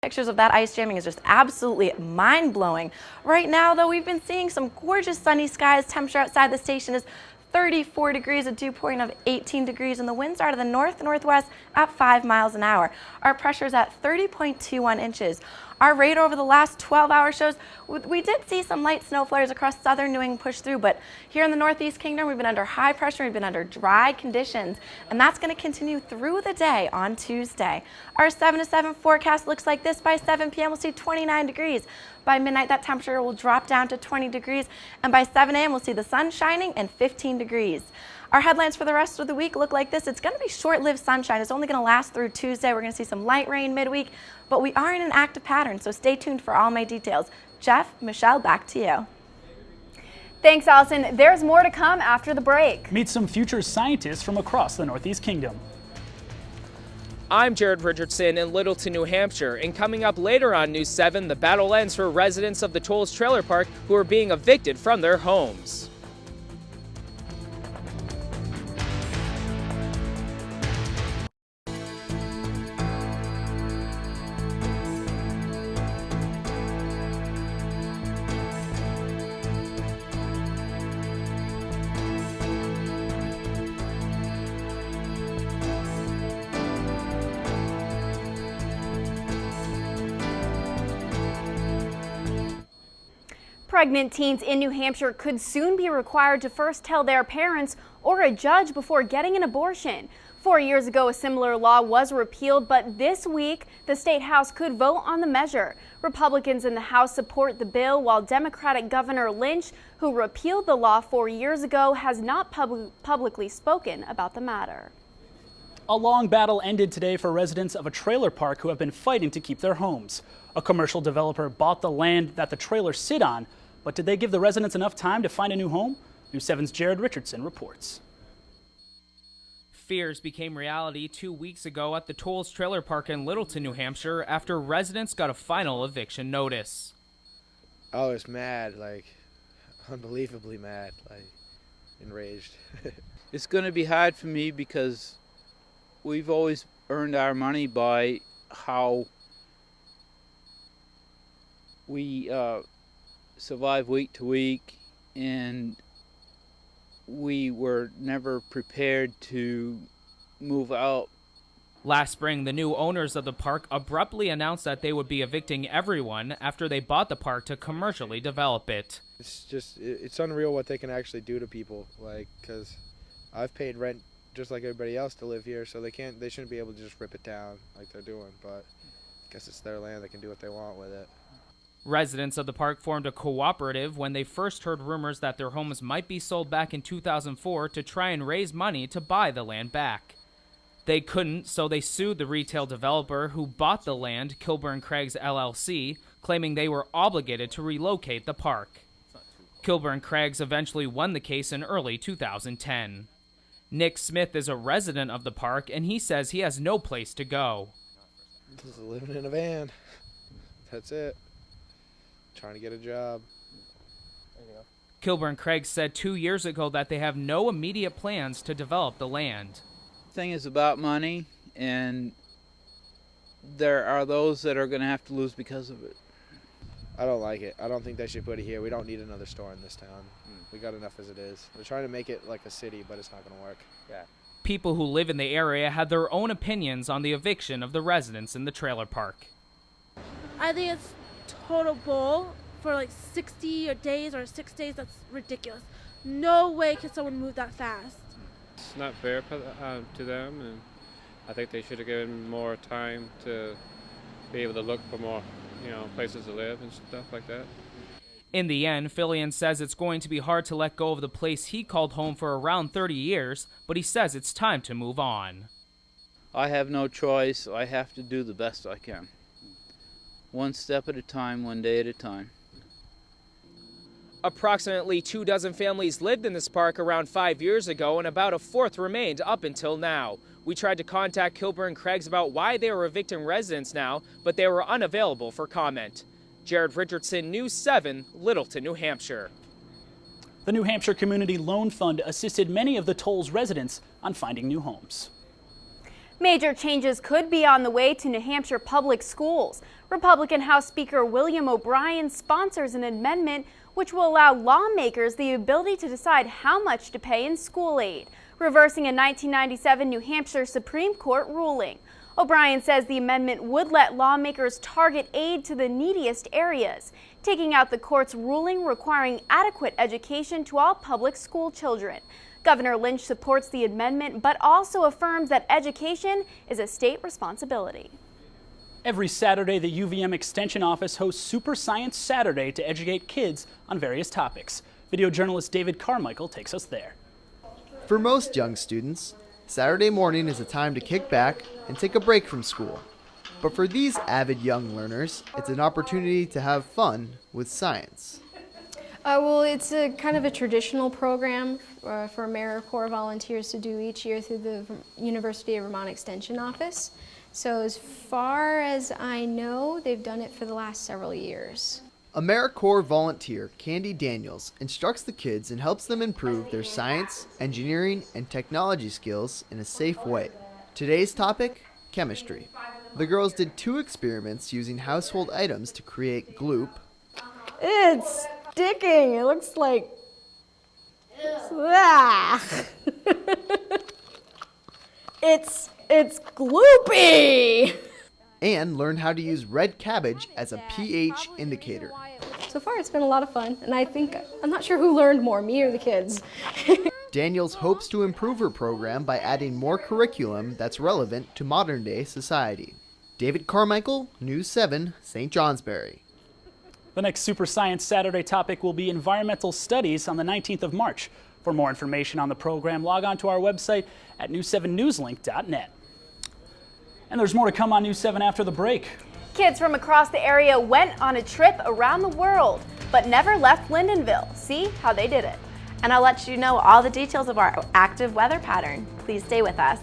Pictures of that ice jamming is just absolutely mind-blowing. Right now, though, we've been seeing some gorgeous sunny skies. Temperature outside the station is 34 degrees, a dew point of 18 degrees, and the winds are out of the north-northwest at 5 miles an hour. Our pressure is at 30.21 inches. Our radar over the last 12 hours shows we did see some light snow flares across southern New England push through, but here in the Northeast Kingdom, we've been under high pressure, we've been under dry conditions, and that's going to continue through the day on Tuesday. Our 7 to 7 forecast looks like this. By 7 p.m., we'll see 29 degrees. By midnight, that temperature will drop down to 20 degrees, and by 7 a.m., we'll see the sun shining and 15 degrees. Our headlines for the rest of the week look like this. It's going to be short-lived sunshine. It's only going to last through Tuesday. We're going to see some light rain midweek, but we are in an active pattern, so stay tuned for all my details. Jeff, Michelle, back to you. Thanks, Allison. There's more to come after the break. Meet some future scientists from across the Northeast Kingdom. I'm Jared Richardson in Littleton, New Hampshire, and coming up later on News 7, the battle ends for residents of the Tolles Trailer Park who are being evicted from their homes. Pregnant teens in New Hampshire could soon be required to first tell their parents or a judge before getting an abortion. 4 years ago, a similar law was repealed, but this week, the State House could vote on the measure. Republicans in the House support the bill, while Democratic Governor Lynch, who repealed the law 4 years ago, has not publicly spoken about the matter. A long battle ended today for residents of a trailer park who have been fighting to keep their homes. A commercial developer bought the land that the trailers sit on, but did they give the residents enough time to find a new home? News 7's Jared Richardson reports. Fears became reality 2 weeks ago at the Tolles Trailer Park in Littleton, New Hampshire, after residents got a final eviction notice. I was mad, like unbelievably mad, like enraged. It's going to be hard for me because we've always earned our money by how we survive week to week, and we were never prepared to move out. Last spring, the new owners of the park abruptly announced that they would be evicting everyone after they bought the park to commercially develop it. It's unreal what they can actually do to people, like, because I've paid rent just like everybody else to live here, so they shouldn't be able to just rip it down like they're doing, but I guess it's their land, they can do what they want with it. Residents of the park formed a cooperative when they first heard rumors that their homes might be sold back in 2004 to try and raise money to buy the land back. They couldn't, so they sued the retail developer who bought the land, Kilburn Craigs LLC, claiming they were obligated to relocate the park. Kilburn Craigs eventually won the case in early 2010. Nick Smith is a resident of the park, and he says he has no place to go. Just living in a van. That's it. Trying to get a job. Kilburn Craigs said 2 years ago that they have no immediate plans to develop the land. The thing is about money, and there are those that are going to have to lose because of it. I don't like it. I don't think they should put it here. We don't need another store in this town. We got enough as it is. They're trying to make it like a city, but it's not going to work. Yeah. People who live in the area had their own opinions on the eviction of the residents in the trailer park. I think it's total bull for like 60 days or 6 days. That's ridiculous. No way can someone move that fast. It's not fair to them, and I think they should have given more time to be able to look for more, places to live and stuff like that. In the end, Fillion says it's going to be hard to let go of the place he called home for around 30 years, but he says it's time to move on. I have no choice. I have to do the best I can. One step at a time, one day at a time. Approximately 24 families lived in this park around 5 years ago, and about a fourth remained up until now. We tried to contact Kilburn Craigs about why they were evicting residents now, but they were unavailable for comment. Jared Richardson, News 7, Littleton, New Hampshire. The New Hampshire Community Loan Fund assisted many of the Tolles residents on finding new homes. Major changes could be on the way to New Hampshire public schools. Republican House Speaker William O'Brien sponsors an amendment which will allow lawmakers the ability to decide how much to pay in school aid, reversing a 1997 New Hampshire Supreme Court ruling. O'Brien says the amendment would let lawmakers target aid to the neediest areas, taking out the court's ruling requiring adequate education to all public school children. Governor Lynch supports the amendment, but also affirms that education is a state responsibility. Every Saturday, the UVM Extension Office hosts Super Science Saturday to educate kids on various topics. Video journalist David Carmichael takes us there. For most young students, Saturday morning is a time to kick back and take a break from school. But for these avid young learners, it's an opportunity to have fun with science. Well, it's a kind of a traditional program for AmeriCorps volunteers to do each year through the University of Vermont Extension Office. So as far as I know, they've done it for the last several years. AmeriCorps volunteer Candy Daniels instructs the kids and helps them improve their science, engineering, and technology skills in a safe way. Today's topic, chemistry. The girls did 2 experiments using household items to create gloop. It's sticking. It looks like... Ah. It's gloopy! And learn how to use red cabbage as a pH indicator. So far it's been a lot of fun, and I'm not sure who learned more, me or the kids. Daniels hopes to improve her program by adding more curriculum that's relevant to modern day society. David Carmichael, News 7, St. Johnsbury. The next Super Science Saturday topic will be environmental studies on the 19th of March. For more information on the program, log on to our website at news7newslink.net. And there's more to come on News 7 after the break. Kids from across the area went on a trip around the world, but never left Lyndonville. See how they did it. And I'll let you know all the details of our active weather pattern. Please stay with us.